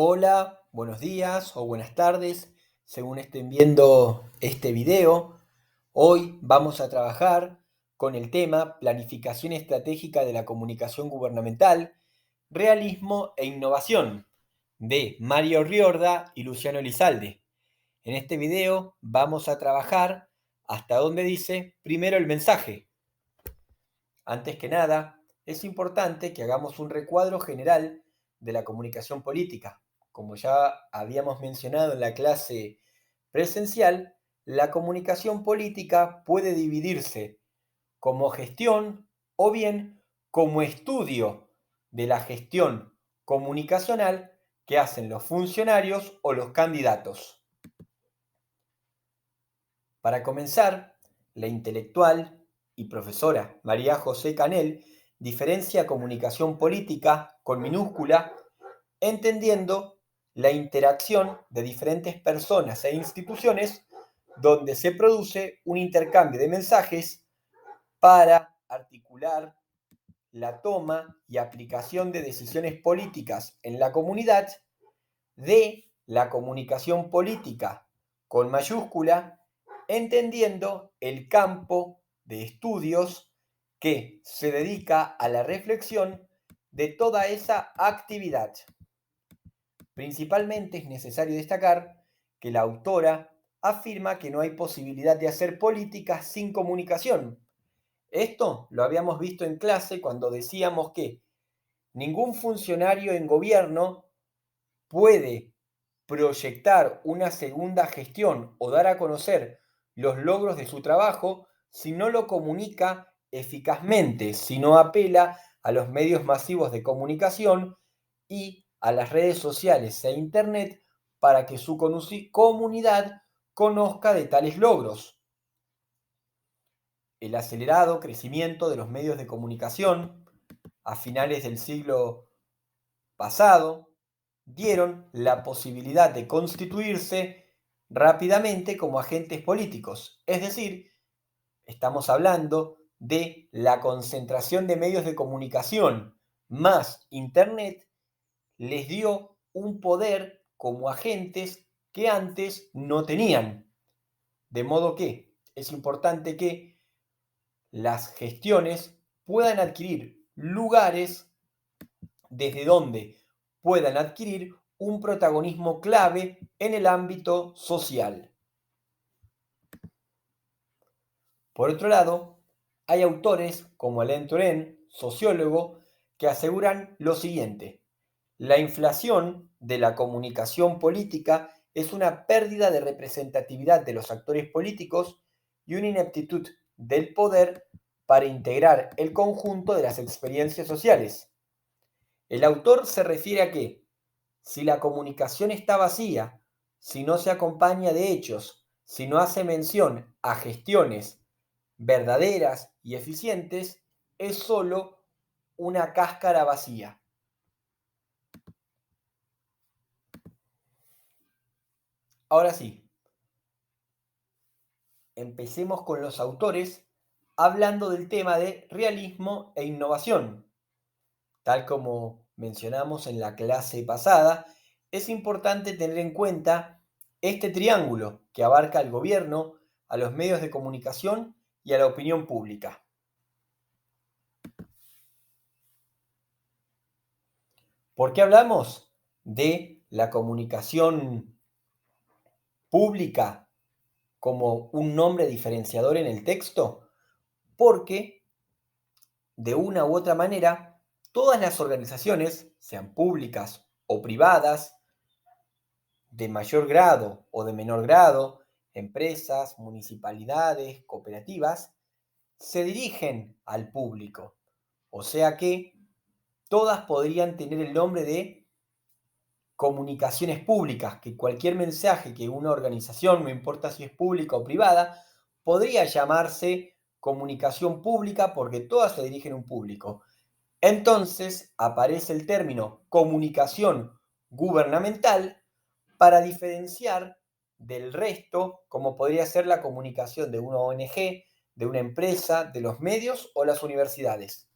Hola, buenos días o buenas tardes, según estén viendo este video. Hoy vamos a trabajar con el tema Planificación estratégica de la comunicación gubernamental, realismo e innovación, de Mario Riorda y Luciano Elizalde. En este video vamos a trabajar hasta donde dice primero el mensaje. Antes que nada, es importante que hagamos un recuadro general de la comunicación política. Como ya habíamos mencionado en la clase presencial, la comunicación política puede dividirse como gestión o bien como estudio de la gestión comunicacional que hacen los funcionarios o los candidatos. Para comenzar, la intelectual y profesora María José Canel diferencia comunicación política con minúscula, entendiendo la interacción de diferentes personas e instituciones donde se produce un intercambio de mensajes para articular la toma y aplicación de decisiones políticas en la comunidad, de la comunicación política con mayúscula, entendiendo el campo de estudios que se dedica a la reflexión de toda esa actividad. Principalmente es necesario destacar que la autora afirma que no hay posibilidad de hacer política sin comunicación. Esto lo habíamos visto en clase cuando decíamos que ningún funcionario en gobierno puede proyectar una segunda gestión o dar a conocer los logros de su trabajo si no lo comunica eficazmente, si no apela a los medios masivos de comunicación y a las redes sociales e Internet para que su comunidad conozca de tales logros. El acelerado crecimiento de los medios de comunicación a finales del siglo pasado dieron la posibilidad de constituirse rápidamente como agentes políticos. Es decir, estamos hablando de la concentración de medios de comunicación más Internet les dio un poder como agentes que antes no tenían. De modo que es importante que las gestiones puedan adquirir lugares desde donde puedan adquirir un protagonismo clave en el ámbito social. Por otro lado, hay autores como Alain Touraine, sociólogo, que aseguran lo siguiente: la inflación de la comunicación política es una pérdida de representatividad de los actores políticos y una ineptitud del poder para integrar el conjunto de las experiencias sociales. El autor se refiere a que, si la comunicación está vacía, si no se acompaña de hechos, si no hace mención a gestiones verdaderas y eficientes, es solo una cáscara vacía. Ahora sí, empecemos con los autores hablando del tema de realismo e innovación. Tal como mencionamos en la clase pasada, es importante tener en cuenta este triángulo que abarca al gobierno, a los medios de comunicación y a la opinión pública. ¿Por qué hablamos de la comunicación pública como un nombre diferenciador en el texto? Porque, de una u otra manera, todas las organizaciones, sean públicas o privadas, de mayor grado o de menor grado, empresas, municipalidades, cooperativas, se dirigen al público. O sea que todas podrían tener el nombre de comunicaciones públicas, que cualquier mensaje que una organización, no importa si es pública o privada, podría llamarse comunicación pública porque todas se dirigen a un público. Entonces aparece el término comunicación gubernamental para diferenciar del resto, como podría ser la comunicación de una ONG, de una empresa, de los medios o las universidades.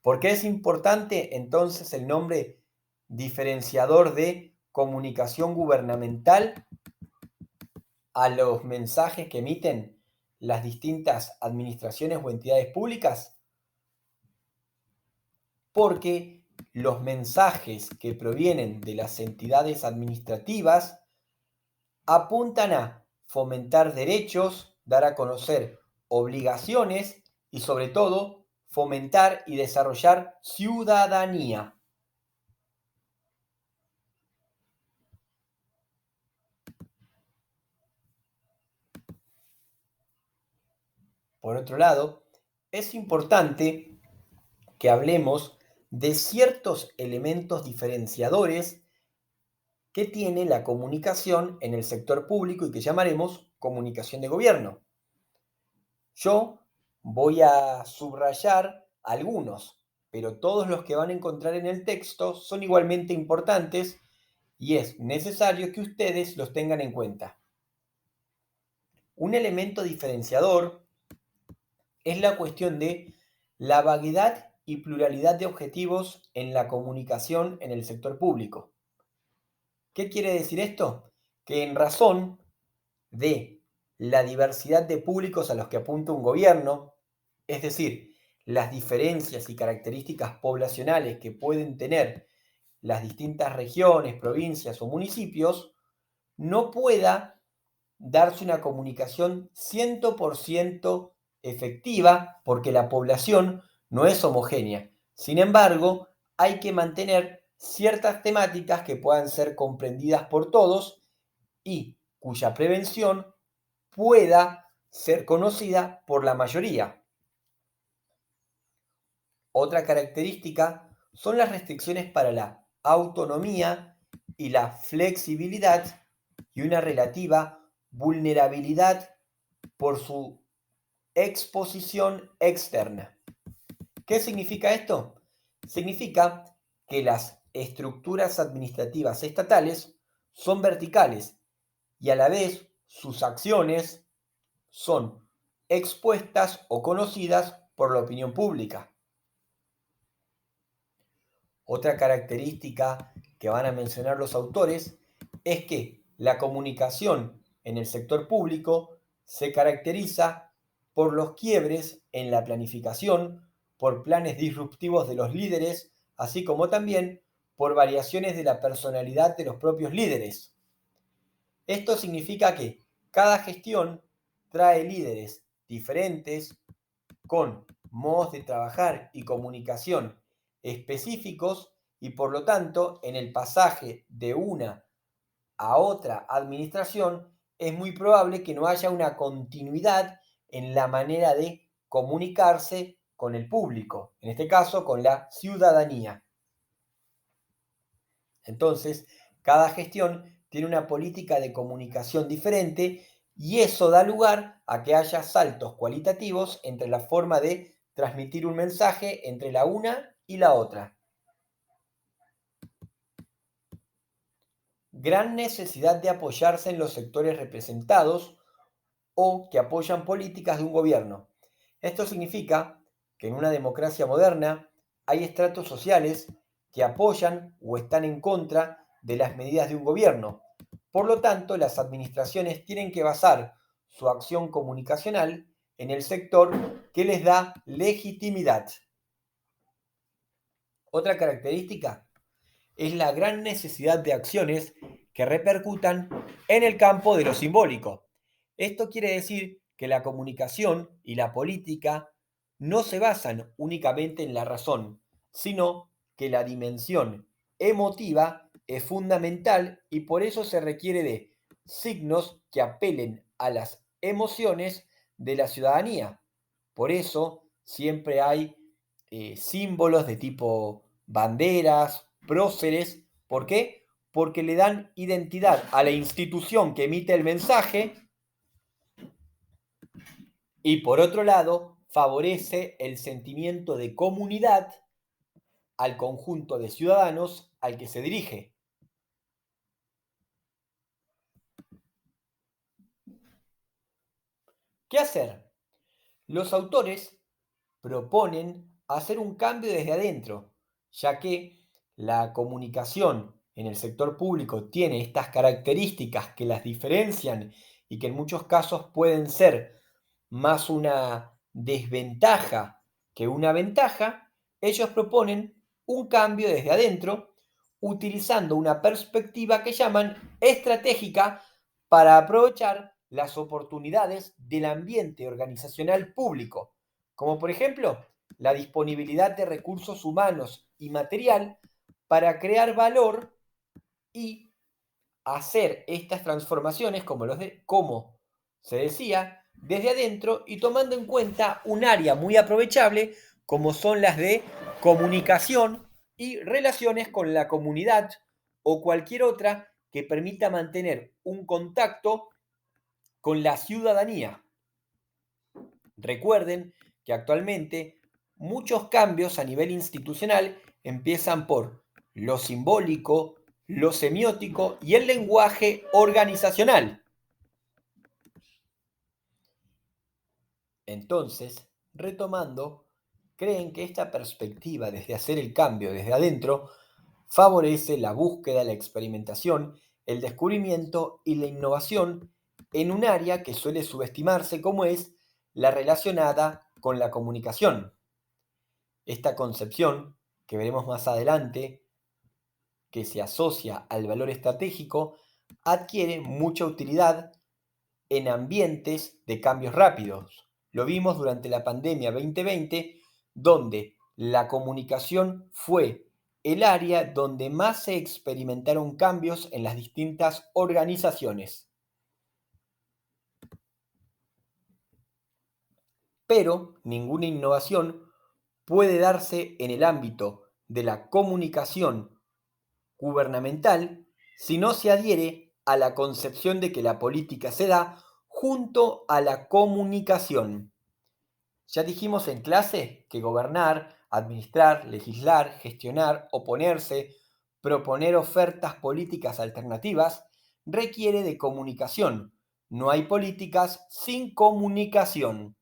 ¿Por qué es importante entonces el nombre diferenciador de comunicación gubernamental a los mensajes que emiten las distintas administraciones o entidades públicas? Porque los mensajes que provienen de las entidades administrativas apuntan a fomentar derechos, dar a conocer obligaciones y sobre todo fomentar y desarrollar ciudadanía. Por otro lado, es importante que hablemos de ciertos elementos diferenciadores que tiene la comunicación en el sector público y que llamaremos comunicación de gobierno. Yo voy a subrayar algunos, pero todos los que van a encontrar en el texto son igualmente importantes y es necesario que ustedes los tengan en cuenta. Un elemento diferenciador es la cuestión de la vaguedad y pluralidad de objetivos en la comunicación en el sector público. ¿Qué quiere decir esto? Que en razón de la diversidad de públicos a los que apunta un gobierno, es decir, las diferencias y características poblacionales que pueden tener las distintas regiones, provincias o municipios, no pueda darse una comunicación 100% efectiva porque la población no es homogénea. Sin embargo, hay que mantener ciertas temáticas que puedan ser comprendidas por todos y cuya prevención pueda ser conocida por la mayoría. Otra característica son las restricciones para la autonomía y la flexibilidad y una relativa vulnerabilidad por su exposición externa. ¿Qué significa esto? Significa que las estructuras administrativas estatales son verticales y a la vez sus acciones son expuestas o conocidas por la opinión pública. Otra característica que van a mencionar los autores es que la comunicación en el sector público se caracteriza por los quiebres en la planificación, por planes disruptivos de los líderes, así como también por variaciones de la personalidad de los propios líderes. Esto significa que cada gestión trae líderes diferentes, con modos de trabajar y comunicación específicos y por lo tanto en el pasaje de una a otra administración es muy probable que no haya una continuidad en la manera de comunicarse con el público, en este caso con la ciudadanía. Entonces, cada gestión tiene una política de comunicación diferente y eso da lugar a que haya saltos cualitativos entre la forma de transmitir un mensaje entre la una y la otra. Gran necesidad de apoyarse en los sectores representados o que apoyan políticas de un gobierno. Esto significa que en una democracia moderna hay estratos sociales que apoyan o están en contra de las medidas de un gobierno. Por lo tanto, las administraciones tienen que basar su acción comunicacional en el sector que les da legitimidad. Otra característica es la gran necesidad de acciones que repercutan en el campo de lo simbólico. Esto quiere decir que la comunicación y la política no se basan únicamente en la razón, sino que la dimensión emotiva es fundamental y por eso se requiere de signos que apelen a las emociones de la ciudadanía. Por eso siempre hay símbolos de tipo banderas, próceres. ¿Por qué? Porque le dan identidad a la institución que emite el mensaje y por otro lado favorece el sentimiento de comunidad al conjunto de ciudadanos al que se dirige. ¿Qué hacer? Los autores proponen hacer un cambio desde adentro, ya que la comunicación en el sector público tiene estas características que las diferencian y que en muchos casos pueden ser más una desventaja que una ventaja, ellos proponen un cambio desde adentro utilizando una perspectiva que llaman estratégica para aprovechar las oportunidades del ambiente organizacional público, como por ejemplo la disponibilidad de recursos humanos y material para crear valor y hacer estas transformaciones, como se decía, desde adentro y tomando en cuenta un área muy aprovechable como son las de comunicación y relaciones con la comunidad o cualquier otra que permita mantener un contacto con la ciudadanía. Recuerden que actualmente muchos cambios a nivel institucional empiezan por lo simbólico, lo semiótico y el lenguaje organizacional. Entonces, retomando, creen que esta perspectiva desde hacer el cambio desde adentro favorece la búsqueda, la experimentación, el descubrimiento y la innovación en un área que suele subestimarse como es la relacionada con la comunicación. Esta concepción, que veremos más adelante, que se asocia al valor estratégico, adquiere mucha utilidad en ambientes de cambios rápidos. Lo vimos durante la pandemia 2020, donde la comunicación fue el área donde más se experimentaron cambios en las distintas organizaciones. Pero ninguna innovación puede darse en el ámbito de la comunicación gubernamental si no se adhiere a la concepción de que la política se da junto a la comunicación. Ya dijimos en clase que gobernar, administrar, legislar, gestionar, oponerse, proponer ofertas políticas alternativas requiere de comunicación. No hay políticas sin comunicación.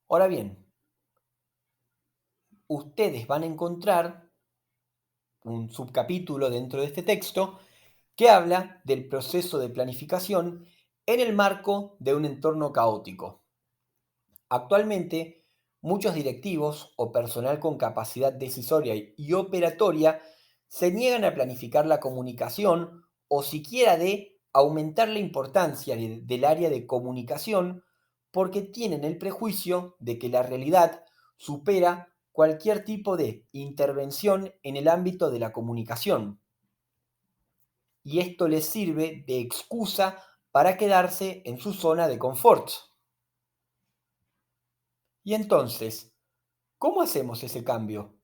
Ahora bien, ustedes van a encontrar un subcapítulo dentro de este texto que habla del proceso de planificación en el marco de un entorno caótico. Actualmente, muchos directivos o personal con capacidad decisoria y operatoria se niegan a planificar la comunicación o siquiera de aumentar la importancia del área de comunicación porque tienen el prejuicio de que la realidad supera cualquier tipo de intervención en el ámbito de la comunicación. Y esto les sirve de excusa para quedarse en su zona de confort. Y entonces, ¿cómo hacemos ese cambio?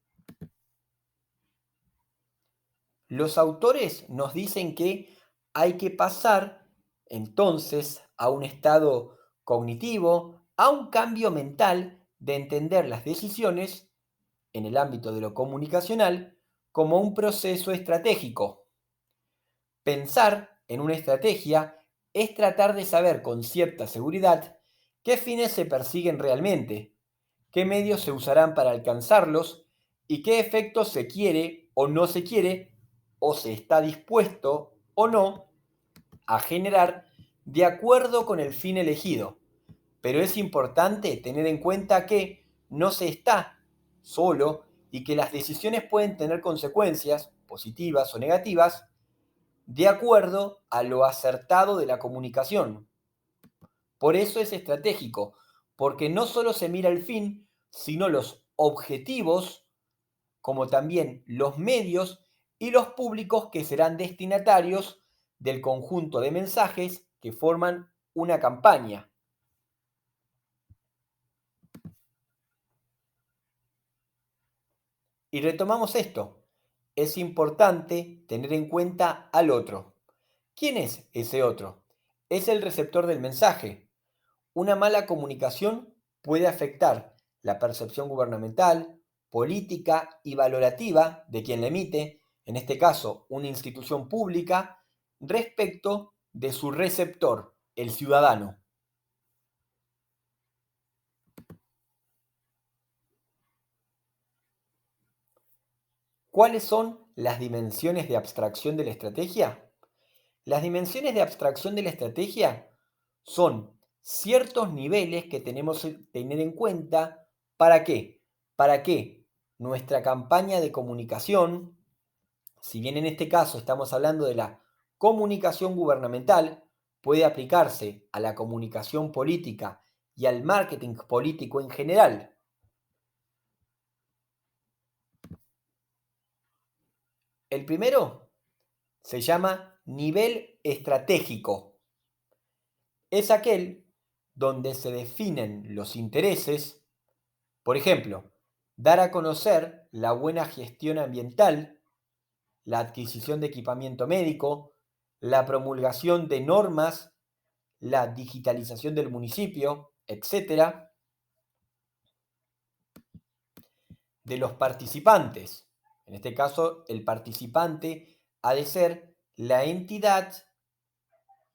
Los autores nos dicen que hay que pasar entonces a un estado cognitivo, a un cambio mental de entender las decisiones en el ámbito de lo comunicacional como un proceso estratégico. Pensar en una estrategia es tratar de saber con cierta seguridad qué fines se persiguen realmente, qué medios se usarán para alcanzarlos y qué efectos se quiere o no se quiere o se está dispuesto o no a generar de acuerdo con el fin elegido. Pero es importante tener en cuenta que no se está solo y que las decisiones pueden tener consecuencias positivas o negativas de acuerdo a lo acertado de la comunicación. Por eso es estratégico, porque no solo se mira el fin, sino los objetivos, como también los medios y los públicos que serán destinatarios del conjunto de mensajes que forman una campaña. Y retomamos esto. Es importante tener en cuenta al otro. ¿Quién es ese otro? Es el receptor del mensaje. Una mala comunicación puede afectar la percepción gubernamental, política y valorativa de quien la emite, en este caso una institución pública, respecto de su receptor, el ciudadano. ¿Cuáles son las dimensiones de abstracción de la estrategia? Las dimensiones de abstracción de la estrategia son ciertos niveles que tenemos que tener en cuenta. ¿Para qué? Para que nuestra campaña de comunicación, si bien en este caso estamos hablando de la comunicación gubernamental, puede aplicarse a la comunicación política y al marketing político en general. El primero se llama nivel estratégico. Es aquel donde se definen los intereses, por ejemplo, dar a conocer la buena gestión ambiental, la adquisición de equipamiento médico, la promulgación de normas, la digitalización del municipio, etcétera, de los participantes. En este caso, el participante ha de ser la entidad,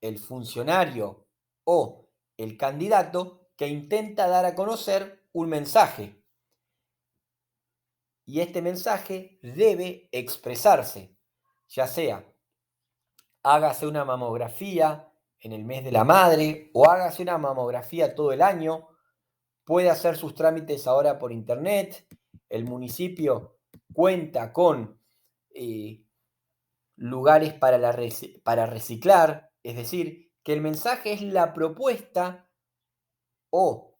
el funcionario o el candidato que intenta dar a conocer un mensaje. Y este mensaje debe expresarse, ya sea hágase una mamografía en el mes de la madre o hágase una mamografía todo el año, puede hacer sus trámites ahora por internet, el municipio cuenta con eh, lugares para reciclar, es decir, que el mensaje es la propuesta o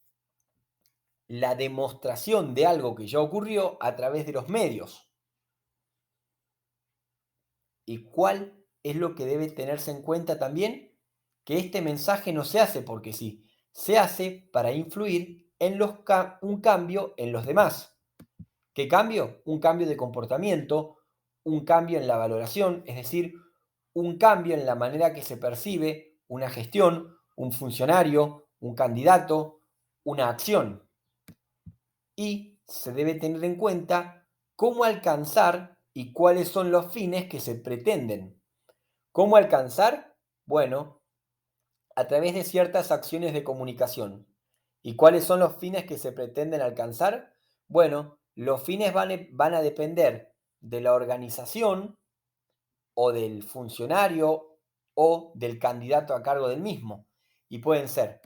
la demostración de algo que ya ocurrió a través de los medios. ¿Y cuál es lo que debe tenerse en cuenta también? Que este mensaje no se hace porque sí, se hace para influir en un cambio en los demás. ¿Qué cambio? Un cambio de comportamiento, un cambio en la valoración, es decir, un cambio en la manera que se percibe una gestión, un funcionario, un candidato, una acción. Y se debe tener en cuenta cómo alcanzar y cuáles son los fines que se pretenden. ¿Cómo alcanzar? Bueno, a través de ciertas acciones de comunicación. ¿Y cuáles son los fines que se pretenden alcanzar? Bueno, los fines van a depender de la organización o del funcionario o del candidato a cargo del mismo. Y pueden ser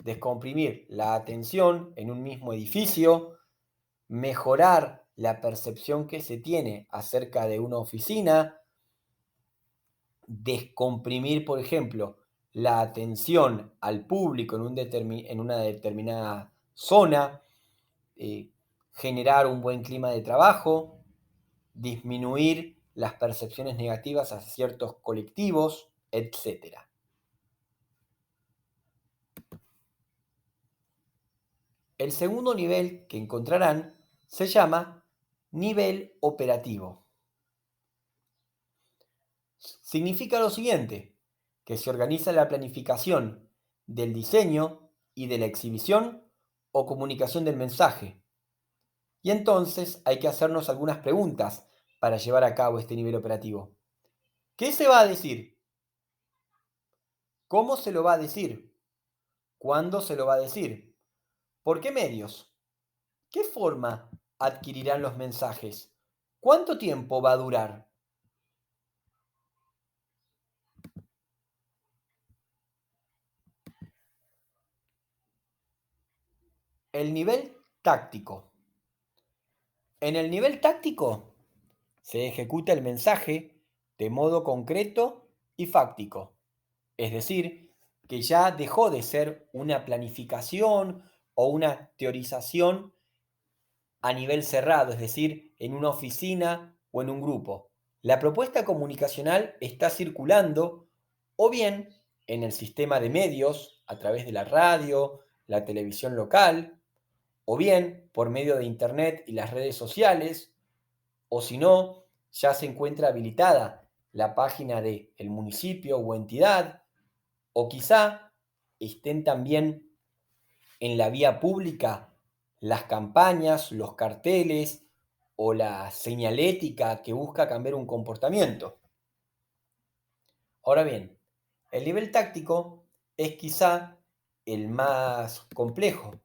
descomprimir la atención en un mismo edificio, mejorar la percepción que se tiene acerca de una oficina, descomprimir, por ejemplo, la atención al público en una determinada zona, eh, generar un buen clima de trabajo, disminuir las percepciones negativas hacia ciertos colectivos, etc. El segundo nivel que encontrarán se llama nivel operativo. Significa lo siguiente, que se organiza la planificación del diseño y de la exhibición o comunicación del mensaje. Y entonces hay que hacernos algunas preguntas para llevar a cabo este nivel operativo. ¿Qué se va a decir? ¿Cómo se lo va a decir? ¿Cuándo se lo va a decir? ¿Por qué medios? ¿Qué forma adquirirán los mensajes? ¿Cuánto tiempo va a durar? El nivel táctico. En el nivel táctico se ejecuta el mensaje de modo concreto y fáctico. Es decir, que ya dejó de ser una planificación o una teorización a nivel cerrado, es decir, en una oficina o en un grupo. La propuesta comunicacional está circulando o bien en el sistema de medios a través de la radio, la televisión local, o bien por medio de Internet y las redes sociales, o si no, ya se encuentra habilitada la página del municipio o entidad, o quizá estén también en la vía pública las campañas, los carteles o la señalética que busca cambiar un comportamiento. Ahora bien, el nivel táctico es quizá el más complejo.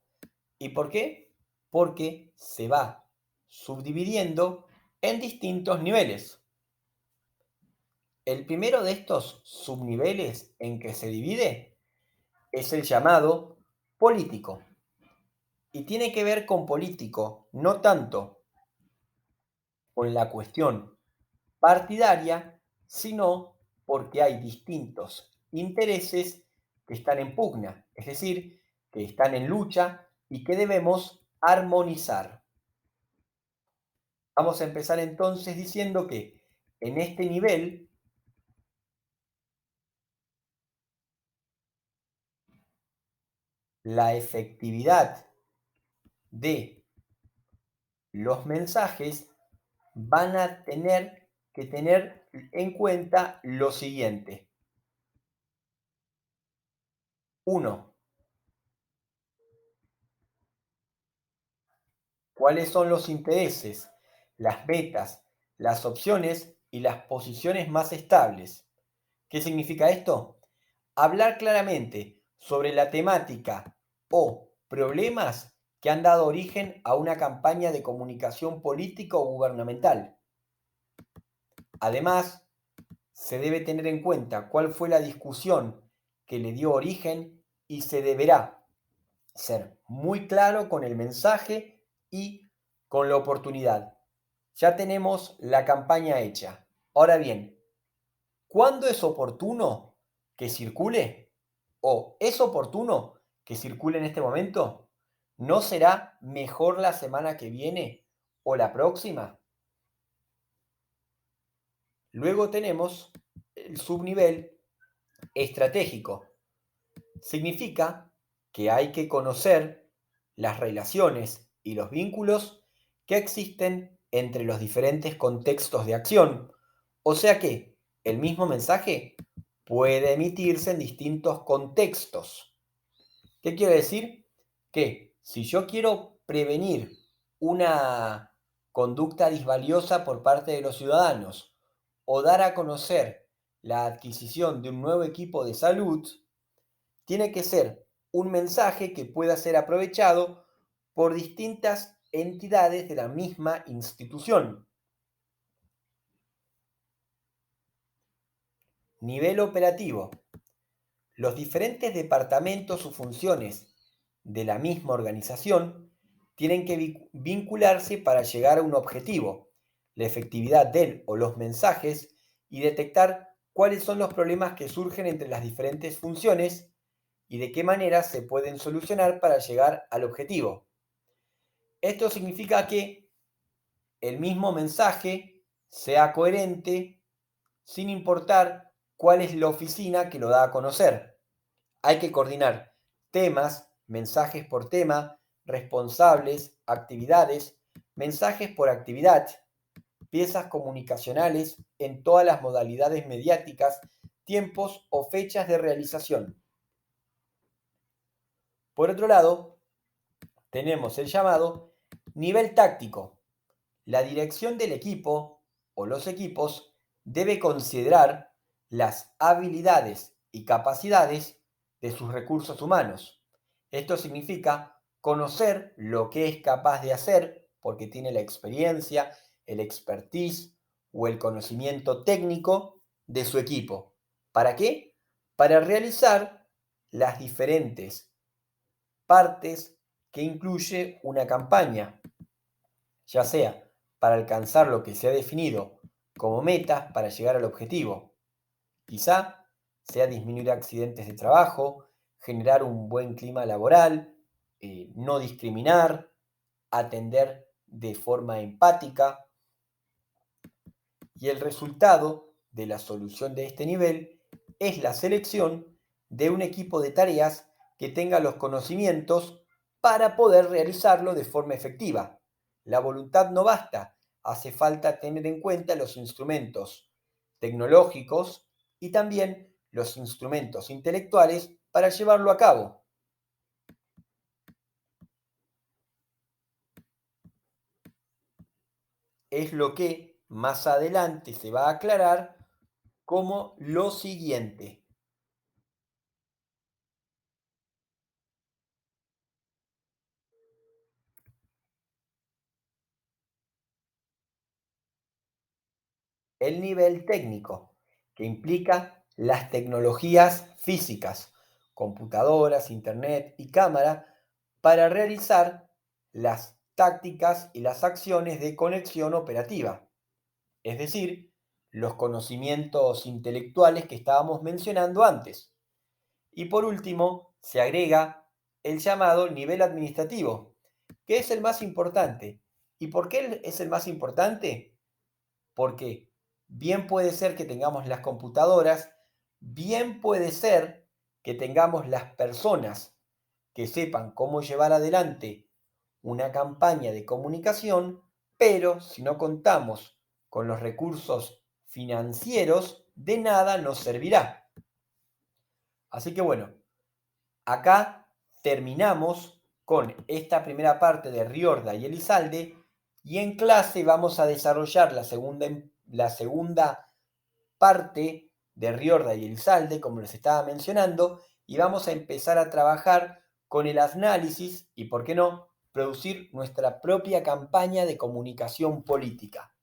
¿Y por qué? Porque se va subdividiendo en distintos niveles. El primero de estos subniveles en que se divide es el llamado político. Y tiene que ver con político, no tanto con la cuestión partidaria, sino porque hay distintos intereses que están en pugna, es decir, que están en lucha y que debemos armonizar. Vamos a empezar entonces diciendo que en este nivel la efectividad de los mensajes van a tener que tener en cuenta lo siguiente. Uno, ¿cuáles son los intereses, las metas, las opciones y las posiciones más estables? ¿Qué significa esto? Hablar claramente sobre la temática o problemas que han dado origen a una campaña de comunicación política o gubernamental. Además, se debe tener en cuenta cuál fue la discusión que le dio origen y se deberá ser muy claro con el mensaje y con la oportunidad. Ya tenemos la campaña hecha. Ahora bien, ¿cuándo es oportuno que circule? ¿O es oportuno que circule en este momento? ¿No será mejor la semana que viene o la próxima? Luego tenemos el subnivel estratégico. Significa que hay que conocer las relaciones y los vínculos que existen entre los diferentes contextos de acción. O sea que el mismo mensaje puede emitirse en distintos contextos. ¿Qué quiere decir? Que si yo quiero prevenir una conducta disvaliosa por parte de los ciudadanos o dar a conocer la adquisición de un nuevo equipo de salud, tiene que ser un mensaje que pueda ser aprovechado por distintas entidades de la misma institución. Nivel operativo. Los diferentes departamentos o funciones de la misma organización tienen que vincularse para llegar a un objetivo, la efectividad del o los mensajes y detectar cuáles son los problemas que surgen entre las diferentes funciones y de qué manera se pueden solucionar para llegar al objetivo. Esto significa que el mismo mensaje sea coherente sin importar cuál es la oficina que lo da a conocer. Hay que coordinar temas, mensajes por tema, responsables, actividades, mensajes por actividad, piezas comunicacionales en todas las modalidades mediáticas, tiempos o fechas de realización. Por otro lado, tenemos el llamado nivel táctico. La dirección del equipo o los equipos debe considerar las habilidades y capacidades de sus recursos humanos. Esto significa conocer lo que es capaz de hacer porque tiene la experiencia, el expertise o el conocimiento técnico de su equipo. ¿Para qué? Para realizar las diferentes partes que incluye una campaña, ya sea para alcanzar lo que se ha definido como metas para llegar al objetivo. Quizá sea disminuir accidentes de trabajo, generar un buen clima laboral, no discriminar, atender de forma empática. Y el resultado de la solución de este nivel es la selección de un equipo de tareas que tenga los conocimientos para poder realizarlo de forma efectiva. La voluntad no basta, hace falta tener en cuenta los instrumentos tecnológicos y también los instrumentos intelectuales para llevarlo a cabo. Es lo que más adelante se va a aclarar como lo siguiente. el nivel técnico, que implica las tecnologías físicas, computadoras, internet y cámara, para realizar las tácticas y las acciones de conexión operativa, es decir, los conocimientos intelectuales que estábamos mencionando antes. Y por último, se agrega el llamado nivel administrativo, que es el más importante. ¿Y por qué es el más importante? Porque bien puede ser que tengamos las computadoras, bien puede ser que tengamos las personas que sepan cómo llevar adelante una campaña de comunicación, pero si no contamos con los recursos financieros, de nada nos servirá. Así que bueno, acá terminamos con esta primera parte de Riorda y Elizalde y en clase vamos a desarrollar la segunda parte de Riorda y Elizalde, como les estaba mencionando, y vamos a empezar a trabajar con el análisis y, por qué no, producir nuestra propia campaña de comunicación política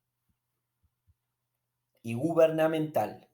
y gubernamental.